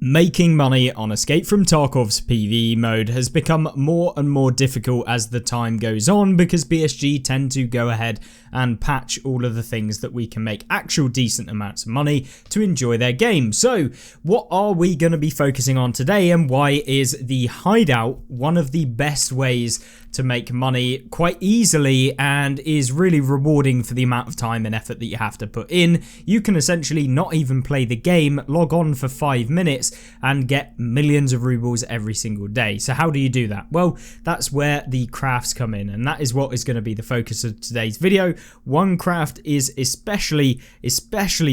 Making money on Escape from Tarkov's PVE mode has become more and more difficult as the time goes on because BSG tend to go ahead and patch all of the things that we can make actual decent amounts of money to enjoy their game. So what are we going to be focusing on today, and why is the Hideout one of the best ways to make money quite easily and is really rewarding for the amount of time and effort that you have to put in? You can essentially not even play the game, log on for 5 minutes and get millions of rubles every single day. So how do you do that? Well, that's where the crafts come in, and that is what is going to be the focus of today's video. One craft is especially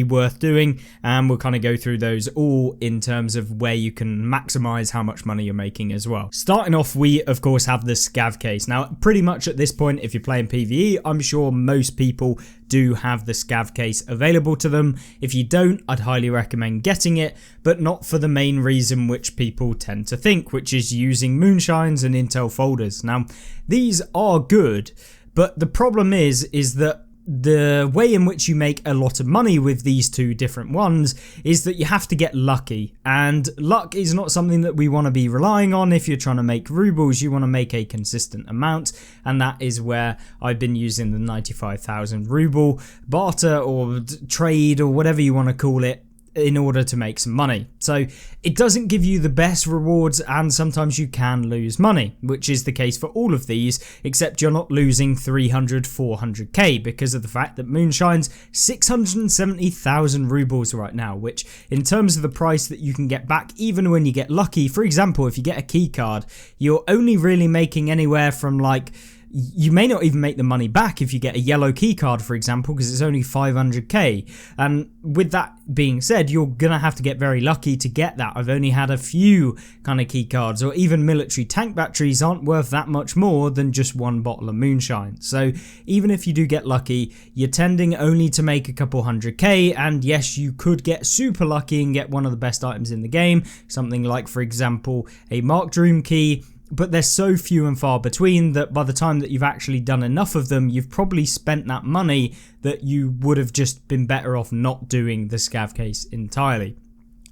worth doing, and we'll kind of go through those all in terms of where you can maximize how much money you're making as well. Starting off, we of course have the scav case. Now pretty much at this point, if you're playing PvE, I'm sure most people do have the scav case available to them. If you don't, I'd highly recommend getting it, but not for the main reason which people tend to think, which is using moonshines and intel folders. Now these are good, but the problem is that the way in which you make a lot of money with these two different ones is that you have to get lucky, and luck is not something that we want to be relying on. If you're trying to make rubles, you want to make a consistent amount, and that is where I've been using the 95,000 ruble barter or trade or whatever you want to call it in order to make some money. So it doesn't give you the best rewards, and sometimes you can lose money, which is the case for all of these, except you're not losing 300-400k because of the fact that moonshine's 670,000 rubles right now, which in terms of the price that you can get back even when you get lucky, for example, if you get a key card, you're only really making anywhere from like, you may not even make the money back if you get a yellow key card, for example, because it's only 500k. And with that being said, you're gonna have to get very lucky to get that. I've only had a few kind of key cards, or even military tank batteries aren't worth that much more than just one bottle of moonshine. So even if you do get lucky, you're tending only to make a couple 100k, and yes, you could get super lucky and get one of the best items in the game, something like, for example, a marked room key. But they're so few and far between that by the time that you've actually done enough of them, you've probably spent that money that you would have just been better off not doing the scav case entirely.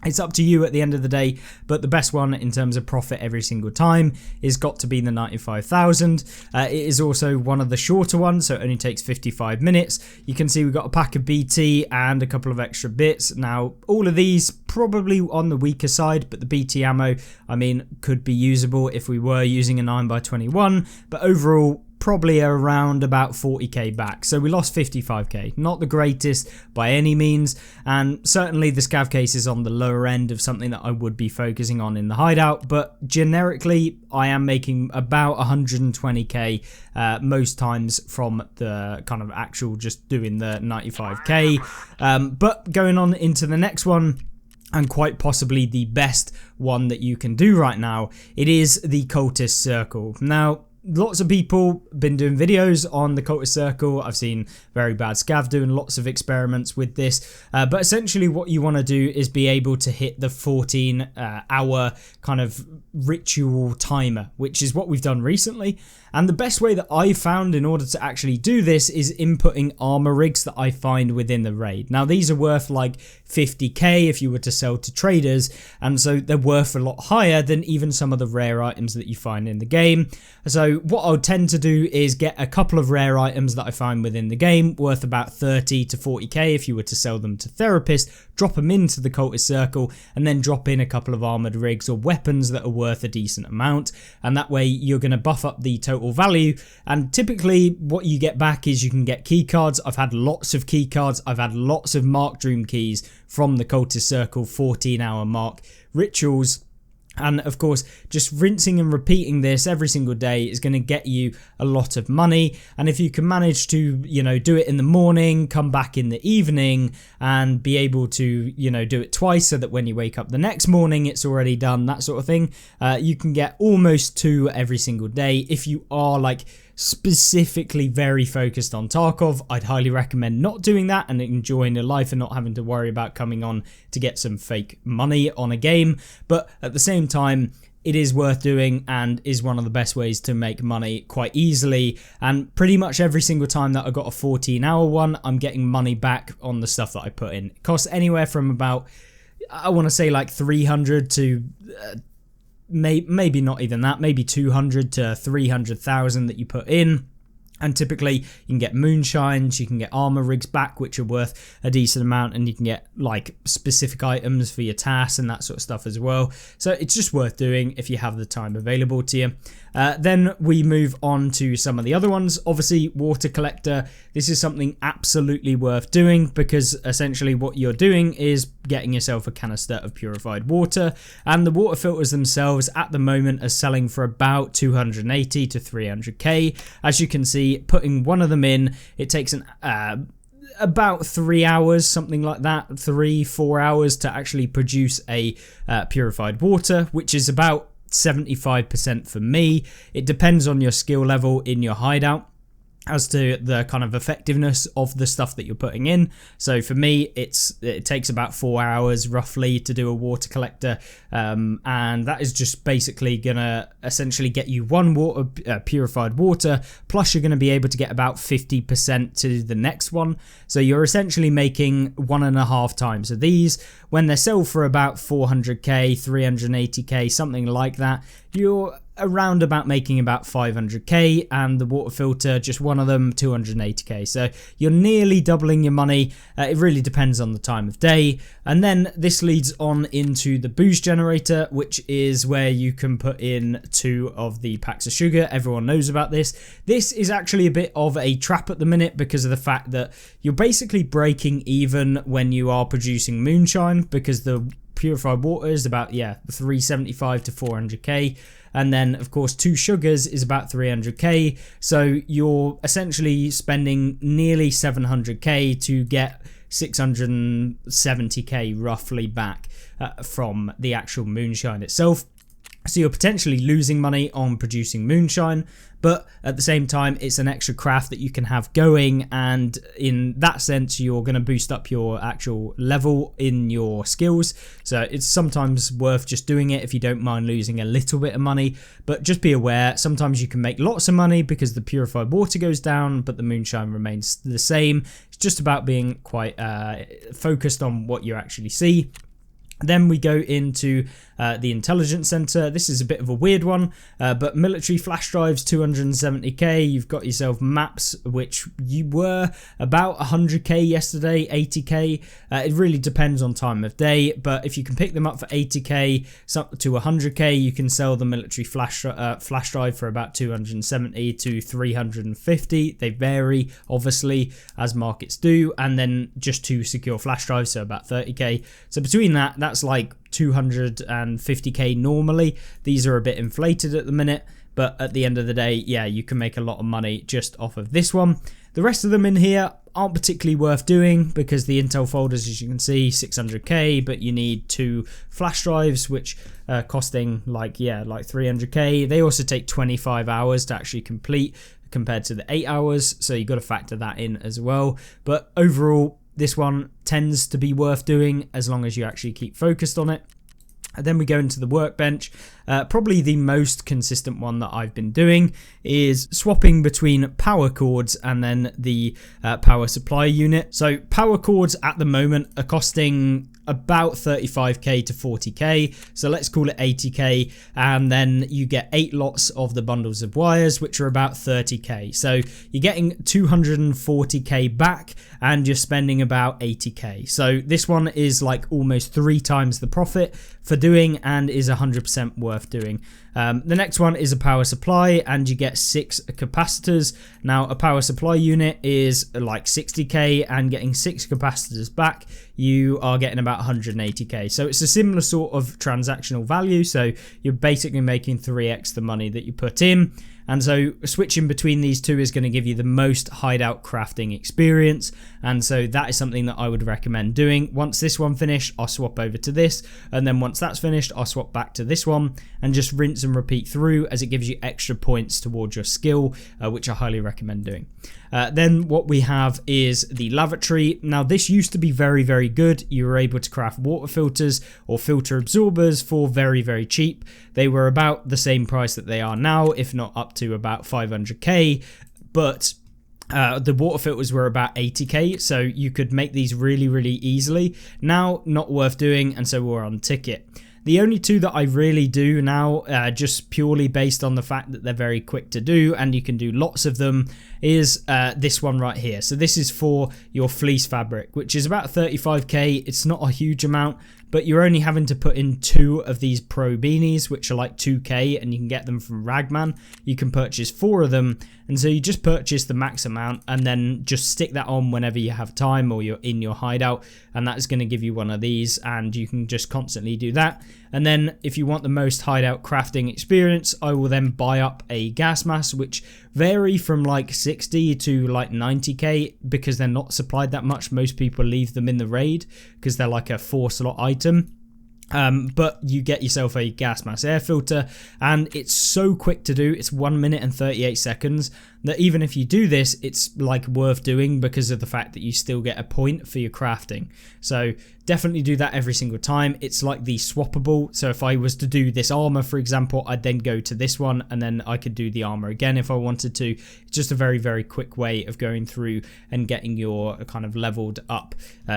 It's up to you at the end of the day, but the best one in terms of profit every single time is got to be the 95,000. It is also one of the shorter ones, so it only takes 55 minutes. You can see we've got a pack of BT and a couple of extra bits. Now, all of these probably on the weaker side, but the BT ammo, I mean, could be usable if we were using a 9x21, but overall, probably around about 40k back. So we lost 55k. Not the greatest by any means, and certainly the scav case is on the lower end of something that I would be focusing on in the hideout, but generically I am making about 120k most times from the kind of actual just doing the 95k. But going on into the next one, and quite possibly the best one that you can do right now, it is the cultist circle. Now, lots of people been doing videos on the cultist circle. I've seen Very Bad Scav doing lots of experiments with this, but essentially what you want to do is be able to hit the 14 hour kind of ritual timer, which is what we've done recently. And the best way that I found in order to actually do this is inputting armor rigs that I find within the raid. Now these are worth like 50k if you were to sell to traders, and so they're worth a lot higher than even some of the rare items that you find in the game. So what I'll tend to do is get a couple of rare items that I find within the game worth about 30 to 40k if you were to sell them to therapists, drop them into the cultist circle, and then drop in a couple of armored rigs or weapons that are worth a decent amount, and that way you're going to buff up the total value. And typically what you get back is you can get key cards. I've had lots of key cards. I've had lots of marked room keys from the cultist circle 14-hour mark rituals. And of course, just rinsing and repeating this every single day is going to get you a lot of money. And if you can manage to, do it in the morning, come back in the evening, and be able to, do it twice so that when you wake up the next morning, it's already done, that sort of thing, you can get almost 2 every single day. If you are like specifically very focused on Tarkov, I'd highly recommend not doing that and enjoying your life and not having to worry about coming on to get some fake money on a game. But at the same time, it is worth doing and is one of the best ways to make money quite easily. And pretty much every single time that I got a 14-hour one, I'm getting money back on the stuff that I put in. It costs anywhere from about I want to say like 300 to maybe not even that, maybe 200 to 300,000 that you put in. And typically you can get moonshines, you can get armor rigs back, which are worth a decent amount, and you can get like specific items for your tasks and that sort of stuff as well. So it's just worth doing if you have the time available to you. Then we move on to some of the other ones. Obviously, water collector. This is something absolutely worth doing, because essentially what you're doing is getting yourself a canister of purified water, and the water filters themselves at the moment are selling for about 280 to 300k. As you can see, putting one of them in, it takes about 3 hours, something like that, 3-4 hours to actually produce a purified water, which is about 75% for me. It depends on your skill level in your hideout as to the kind of effectiveness of the stuff that you're putting in. So for me, it takes about 4 hours roughly to do a water collector, and that is just basically gonna essentially get you one purified water, plus you're gonna be able to get about 50% to the next one. So you're essentially making 1.5 times of these. When they sell for about 400k, 380k, something like that, you're around about making about 500k, and the water filter, just one of them, 280k. So you're nearly doubling your money. It really depends on the time of day. And then this leads on into the booze generator, which is where you can put in 2 of the packs of sugar. Everyone knows about this. This is actually a bit of a trap at the minute, because of the fact that you're basically breaking even when you are producing moonshine, because the purified water is about 375 to 400k, and then of course 2 sugars is about 300k. So you're essentially spending nearly 700k to get 670k roughly back from the actual moonshine itself. So you're potentially losing money on producing moonshine, but at the same time, it's an extra craft that you can have going, and in that sense, you're going to boost up your actual level in your skills. So it's sometimes worth just doing it if you don't mind losing a little bit of money, but just be aware, sometimes you can make lots of money because the purified water goes down, but the moonshine remains the same. It's just about being quite focused on what you actually see. Then we go into the intelligence center. This is a bit of a weird one, but military flash drives 270k. You've got yourself maps, which you were about 100k yesterday, 80k. It really depends on time of day, but if you can pick them up for 80k to 100k, you can sell the military flash drive for about 270 to 350. They vary obviously as markets do, and then just 2 secure flash drives, so about 30k. So between that's like 250k normally. These are a bit inflated at the minute, but at the end of the day, yeah, you can make a lot of money just off of this one. The rest of them in here aren't particularly worth doing, because the intel folders, as you can see, 600k, but you need 2 flash drives, which are costing like 300k. They also take 25 hours to actually complete compared to the 8 hours, so you've got to factor that in as well. But overall, this one tends to be worth doing as long as you actually keep focused on it. And then we go into the workbench. Probably the most consistent one that I've been doing is swapping between power cords and then the power supply unit. So power cords at the moment are costing about 35k to 40k, so let's call it 80k, and then you get 8 lots of the bundles of wires, which are about 30k. So you're getting 240k back, and you're spending about 80k. So this one is like almost 3 times the profit for doing, and is 100% worth doing. The next one is a power supply, and you get 6 capacitors. Now a power supply unit is like 60k, and getting 6 capacitors back, you are getting about 180k. So it's a similar sort of transactional value, so you're basically making 3x the money that you put in. And so switching between these two is going to give you the most hideout crafting experience, and so that is something that I would recommend doing. Once this one finished, I'll swap over to this, and then once that's finished, I'll swap back to this one, and just rinse and repeat through, as it gives you extra points towards your skill, which I highly recommend doing. Then what we have is the lavatory. Now this used to be very, very good. You were able to craft water filters or filter absorbers for very, very cheap. They were about the same price that they are now, if not up to about 500k, but The water filters were about 80k, so you could make these really, really easily. Now, not worth doing, and so we're on ticket. The only two that I really do now, just purely based on the fact that they're very quick to do and you can do lots of them, is this one right here. So this is for your fleece fabric, which is about 35k. It's not a huge amount, but you're only having to put in 2 of these pro beanies, which are like 2k, and you can get them from Ragman. You can purchase 4 of them, and so you just purchase the max amount and then just stick that on whenever you have time or you're in your hideout, and that's going to give you one of these, and you can just constantly do that. And then if you want the most hideout crafting experience, I will then buy up a gas mask, which vary from like 60 to like 90k because they're not supplied that much. Most people leave them in the raid because they're like a 4-slot item. But you get yourself a gas mask air filter, and it's so quick to do. It's 1 minute and 38 seconds that even if you do this, it's like worth doing because of the fact that you still get a point for your crafting. So definitely do that every single time. It's like the swappable. So if I was to do this armor, for example, I'd then go to this one and then I could do the armor again if I wanted to. It's just a very, very quick way of going through and getting your kind of leveled up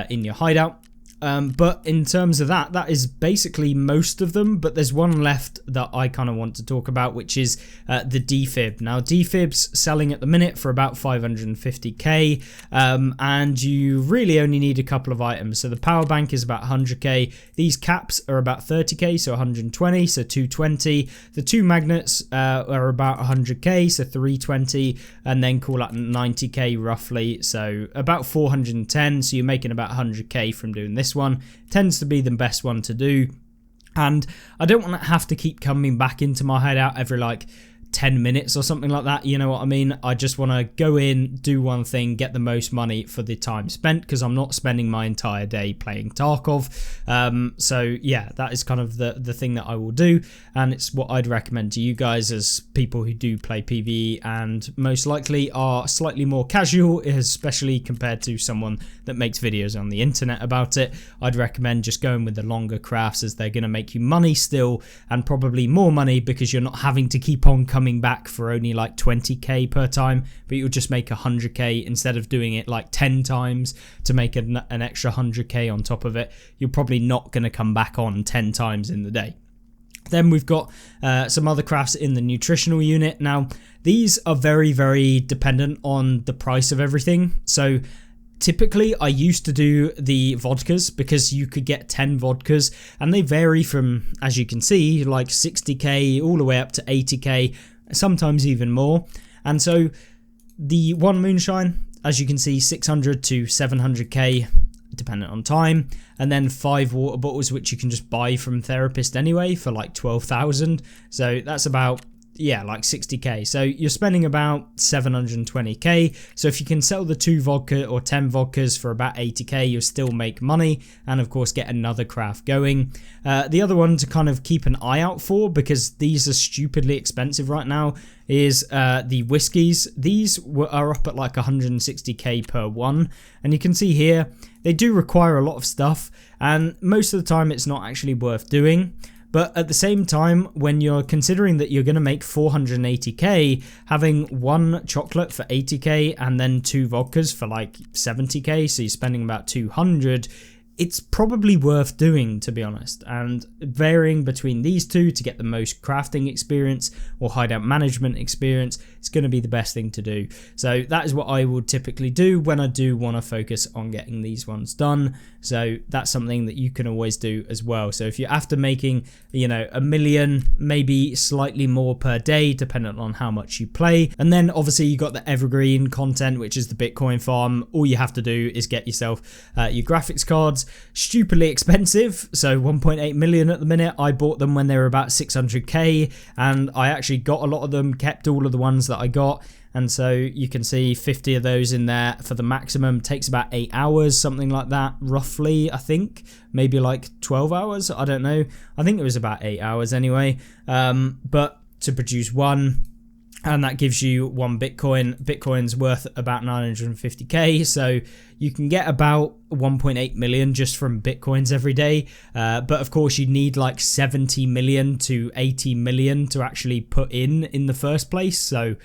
in your hideout. But in terms of that is basically most of them, but there's one left that I kind of want to talk about, which is the defib. Now, defib's selling at the minute for about 550k, and you really only need a couple of items. So the power bank is about 100k, these caps are about 30k, so 120, so 220. The 2 magnets are about 100k, so 320, and then call that 90k roughly, so about 410, so you're making about 100k from doing this one. Tends to be the best one to do, and I don't want to have to keep coming back into my hideout every like 10 minutes or something like that, you know what I mean? I just want to go in, do one thing, get the most money for the time spent, because I'm not spending my entire day playing Tarkov. So yeah, that is kind of the thing that I will do, and it's what I'd recommend to you guys as people who do play PvE and most likely are slightly more casual, especially compared to someone that makes videos on the internet about it. I'd recommend just going with the longer crafts, as they're going to make you money still, and probably more money because you're not having to keep on coming back for only like 20k per time, but you'll just make 100k instead of doing it like 10 times to make an extra 100k on top of it. You're probably not going to come back on 10 times in the day. Then we've got some other crafts in the nutritional unit. Now, these are very, very dependent on the price of everything. So typically, I used to do the vodkas because you could get 10 vodkas, and they vary from, as you can see, like 60k all the way up to 80k, sometimes even more. And so the one moonshine, as you can see, 600 to 700k, dependent on time, and then 5 water bottles, which you can just buy from Therapist anyway for like 12,000. So that's about, yeah, like 60k. So you're spending about 720k. So if you can sell the 2 vodka or 10 vodkas for about 80k, you'll still make money, and of course get another craft going. The other one to kind of keep an eye out for, because these are stupidly expensive right now, is the whiskies. These are up at like 160k per one, and you can see here they do require a lot of stuff, and most of the time it's not actually worth doing. But at the same time, when you're considering that you're going to make 480k, having 1 chocolate for 80k and then 2 vodkas for like 70k, so you're spending about 200, it's probably worth doing, to be honest. And varying between these two to get the most crafting experience or hideout management experience, it's going to be the best thing to do. So that is what I would typically do when I do want to focus on getting these ones done. So that's something that you can always do as well. So if you're after making, you know, 1 million, maybe slightly more per day, depending on how much you play. And then obviously you got the evergreen content, which is the Bitcoin farm. All you have to do is get yourself your graphics cards. Stupidly expensive, so 1.8 million at the minute. I bought them when they were about 600k, and I actually got a lot of them, kept all of the ones that I got, and so you can see 50 of those in there for the maximum. Takes about 8 hours, something like that, roughly. I think maybe like 12 hours, I don't know. I think it was about 8 hours anyway, but to produce one, and that gives you 1 Bitcoin. Bitcoin's worth about 950k, so you can get about 1.8 million just from Bitcoins every day. But of course, you need like 70 million to 80 million to actually put in the first place. So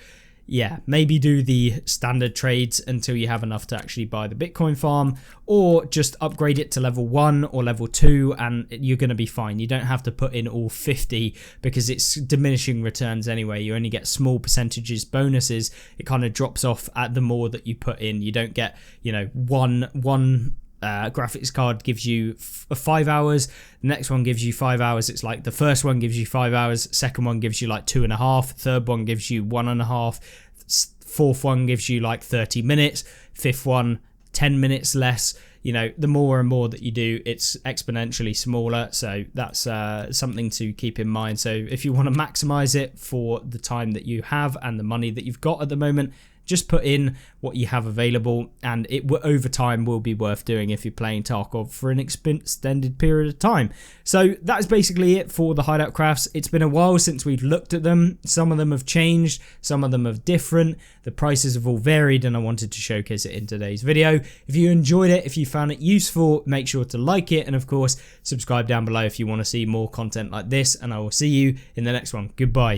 yeah, maybe do the standard trades until you have enough to actually buy the Bitcoin farm, or just upgrade it to level 1 or level 2 and you're going to be fine. You don't have to put in all 50 because it's diminishing returns anyway. You only get small percentages bonuses. It kind of drops off at the more that you put in. You don't get, you know, one graphics card gives you 5 hours, the next one gives you 5 hours. It's like the first one gives you 5 hours, second one gives you like 2.5, third one gives you 1.5, fourth one gives you like 30 minutes, fifth one 10 minutes less. You know, the more and more that you do, it's exponentially smaller. So that's something to keep in mind. So if you want to maximize it for the time that you have and the money that you've got at the moment, just put in what you have available, and it over time will be worth doing if you're playing Tarkov for an extended period of time. So that's basically it for the hideout crafts. It's been a while since we've looked at them. Some of them have changed, some of them are different. The prices have all varied, and I wanted to showcase it in today's video. If you enjoyed it, if you found it useful, make sure to like it, and of course subscribe down below if you want to see more content like this, and I will see you in the next one. Goodbye.